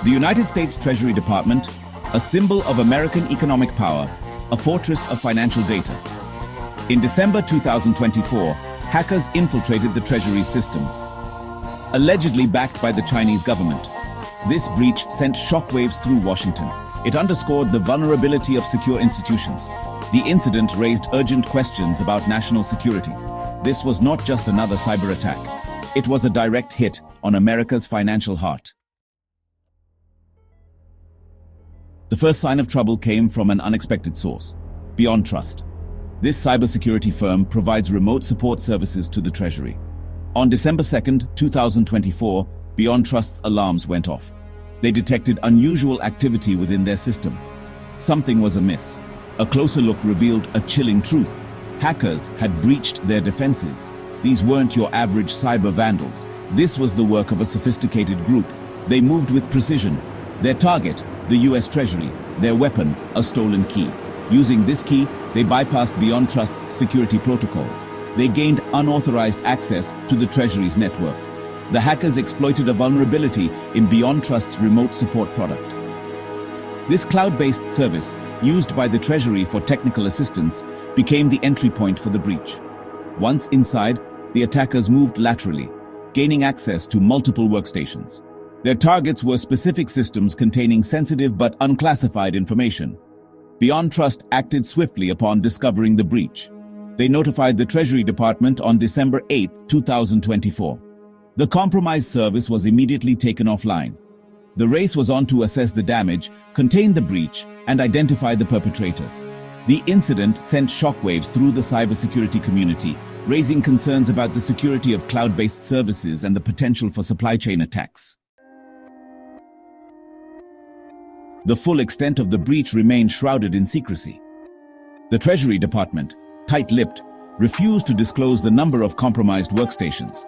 The United States Treasury Department, a symbol of American economic power, a fortress of financial data. In December 2024, hackers infiltrated the Treasury systems, allegedly backed by the Chinese government. This breach sent shockwaves through Washington. It underscored the vulnerability of secure institutions. The incident raised urgent questions about national security. This was not just another cyber attack. It was a direct hit on America's financial heart. The first sign of trouble came from an unexpected source, Beyond Trust. This cybersecurity firm provides remote support services to the Treasury. On December 2, 2024, Beyond Trust's alarms went off. They detected unusual activity within their system. Something was amiss. A closer look revealed a chilling truth. Hackers had breached their defenses. These weren't your average cyber vandals. This was the work of a sophisticated group. They moved with precision. Their target, the US Treasury. Their weapon, a stolen key. Using this key, they bypassed Beyond Trust's security protocols. They gained unauthorized access to the Treasury's network. The hackers exploited a vulnerability in Beyond Trust's remote support product. This cloud-based service, used by the Treasury for technical assistance, became the entry point for the breach. Once inside, the attackers moved laterally, gaining access to multiple workstations. Their targets were specific systems containing sensitive but unclassified information. Beyond Trust acted swiftly upon discovering the breach. They notified the Treasury Department on December 8, 2024. The compromised service was immediately taken offline. The race was on to assess the damage, contain the breach, and identify the perpetrators. The incident sent shockwaves through the cybersecurity community, raising concerns about the security of cloud-based services and the potential for supply chain attacks. The full extent of the breach remained shrouded in secrecy. The Treasury Department, tight-lipped, refused to disclose the number of compromised workstations.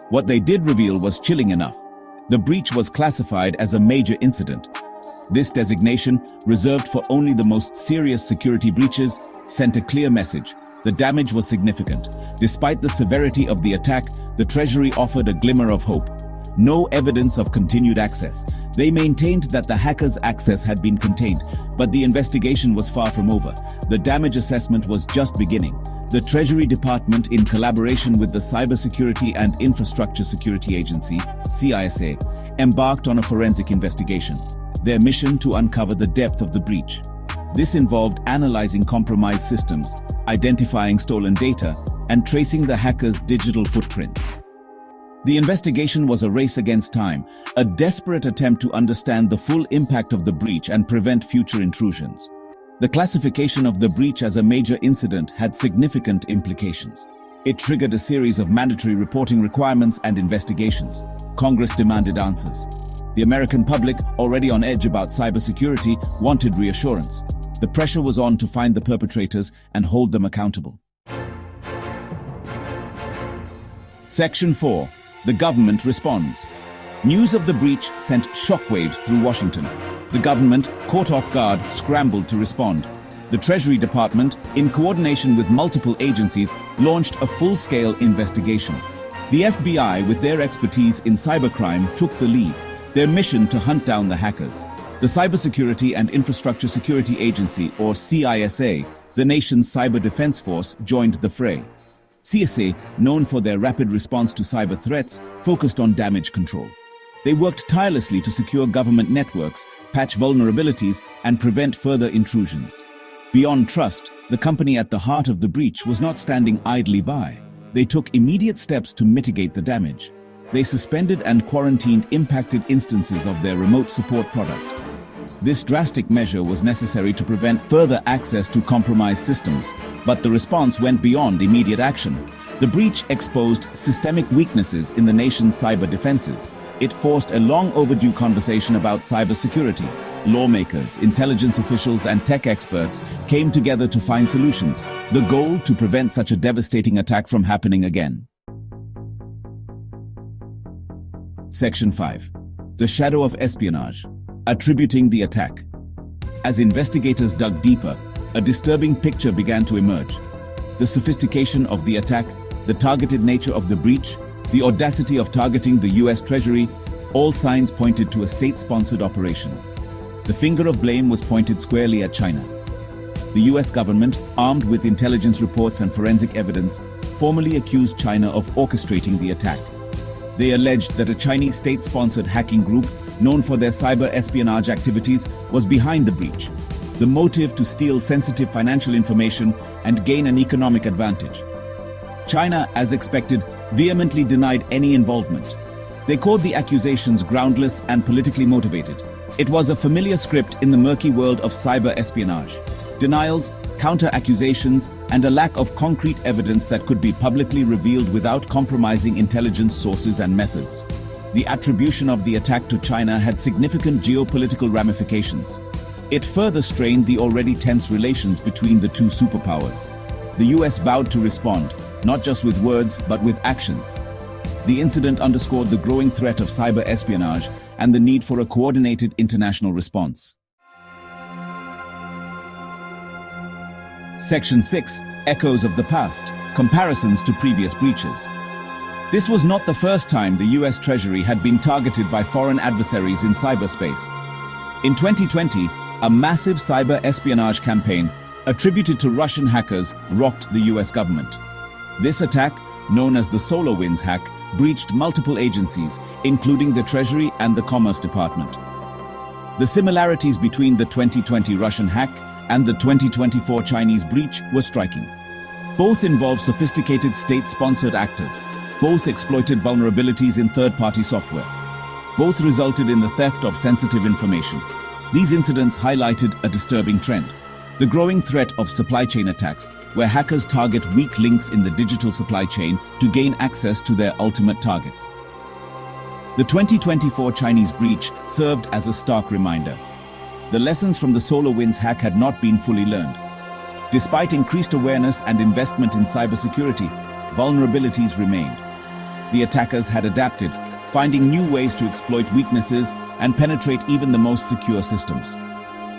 What they did reveal was chilling enough. The breach was classified as a major incident. This designation, reserved for only the most serious security breaches, sent a clear message. The damage was significant. Despite the severity of the attack, the Treasury offered a glimmer of hope. No evidence of continued access. They maintained that the hackers' access had been contained, but the investigation was far from over. The damage assessment was just beginning. The Treasury Department, in collaboration with the Cybersecurity and Infrastructure Security Agency, CISA, embarked on a forensic investigation. Their mission to uncover the depth of the breach. This involved analyzing compromised systems, identifying stolen data, and tracing the hackers' digital footprints. The investigation was a race against time, a desperate attempt to understand the full impact of the breach and prevent future intrusions. The classification of the breach as a major incident had significant implications. It triggered a series of mandatory reporting requirements and investigations. Congress demanded answers. The American public, already on edge about cybersecurity, wanted reassurance. The pressure was on to find the perpetrators and hold them accountable. Section 4. The government responds. News of the breach sent shockwaves through Washington. The government, caught off guard, scrambled to respond. The Treasury Department, in coordination with multiple agencies, launched a full-scale investigation. The FBI, with their expertise in cybercrime, took the lead, their mission to hunt down the hackers. The Cybersecurity and Infrastructure Security Agency, or CISA, the nation's cyber defense force, joined the fray. CISA, known for their rapid response to cyber threats, focused on damage control. They worked tirelessly to secure government networks, patch vulnerabilities, and prevent further intrusions. Beyond Trust, the company at the heart of the breach, was not standing idly by. They took immediate steps to mitigate the damage. They suspended and quarantined impacted instances of their remote support product. This drastic measure was necessary to prevent further access to compromised systems, but the response went beyond immediate action. The breach exposed systemic weaknesses in the nation's cyber defenses. It forced a long overdue conversation about cybersecurity. Lawmakers, intelligence officials, and tech experts came together to find solutions. The goal: to prevent such a devastating attack from happening again. Section 5. The shadow of espionage. Attributing the attack. As investigators dug deeper, a disturbing picture began to emerge. The sophistication of the attack, the targeted nature of the breach, the audacity of targeting the US Treasury, All signs pointed to a state-sponsored operation. The finger of blame was pointed squarely at China. The US government, armed with intelligence reports and forensic evidence, formally accused China of orchestrating the attack. They alleged that a Chinese state-sponsored hacking group known for their cyber espionage activities was behind the breach. The motive to steal sensitive financial information and gain an economic advantage. China, as expected, vehemently denied any involvement. They called the accusations groundless and politically motivated. It was a familiar script in the murky world of cyber espionage. Denials, counter-accusations, and a lack of concrete evidence that could be publicly revealed without compromising intelligence sources and methods. The attribution of the attack to China had significant geopolitical ramifications. It further strained the already tense relations between the two superpowers. The US vowed to respond, not just with words, but with actions. The incident underscored the growing threat of cyber espionage and the need for a coordinated international response. Section 6. Echoes of the past. Comparisons to previous breaches. This was not the first time the US Treasury had been targeted by foreign adversaries in cyberspace. In 2020, a massive cyber espionage campaign attributed to Russian hackers rocked the US government. This attack, known as the SolarWinds hack, breached multiple agencies, including the Treasury and the Commerce Department. The similarities between the 2020 Russian hack and the 2024 Chinese breach were striking. Both involved sophisticated state-sponsored actors. Both exploited vulnerabilities in third-party software. Both resulted in the theft of sensitive information. These incidents highlighted a disturbing trend: the growing threat of supply chain attacks, where hackers target weak links in the digital supply chain to gain access to their ultimate targets. The 2024 Chinese breach served as a stark reminder. The lessons from the SolarWinds hack had not been fully learned. Despite increased awareness and investment in cybersecurity, vulnerabilities remained. The attackers had adapted, finding new ways to exploit weaknesses and penetrate even the most secure systems.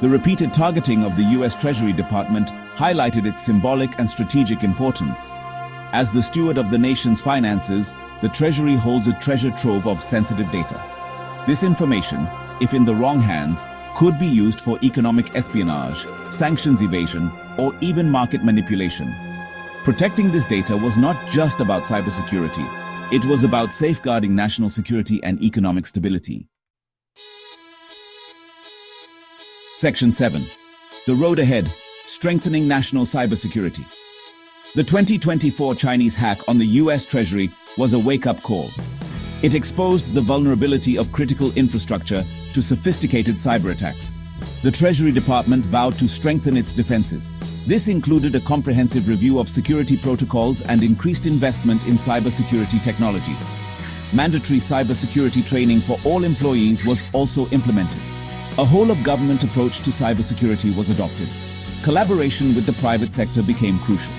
The repeated targeting of the US Treasury Department highlighted its symbolic and strategic importance. As the steward of the nation's finances, the Treasury holds a treasure trove of sensitive data. This information, if in the wrong hands, could be used for economic espionage, sanctions evasion, or even market manipulation. Protecting this data was not just about cybersecurity. It was about safeguarding national security and economic stability. Section 7. The road ahead: strengthening national cybersecurity. The 2024 Chinese hack on the US Treasury was a wake-up call. It exposed the vulnerability of critical infrastructure to sophisticated cyberattacks. The Treasury Department vowed to strengthen its defenses. This included a comprehensive review of security protocols and increased investment in cybersecurity technologies. Mandatory cybersecurity training for all employees was also implemented. A whole-of-government approach to cybersecurity was adopted. Collaboration with the private sector became crucial.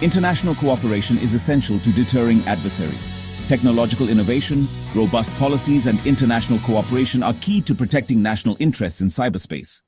International cooperation is essential to deterring adversaries. Technological innovation, robust policies, and international cooperation are key to protecting national interests in cyberspace.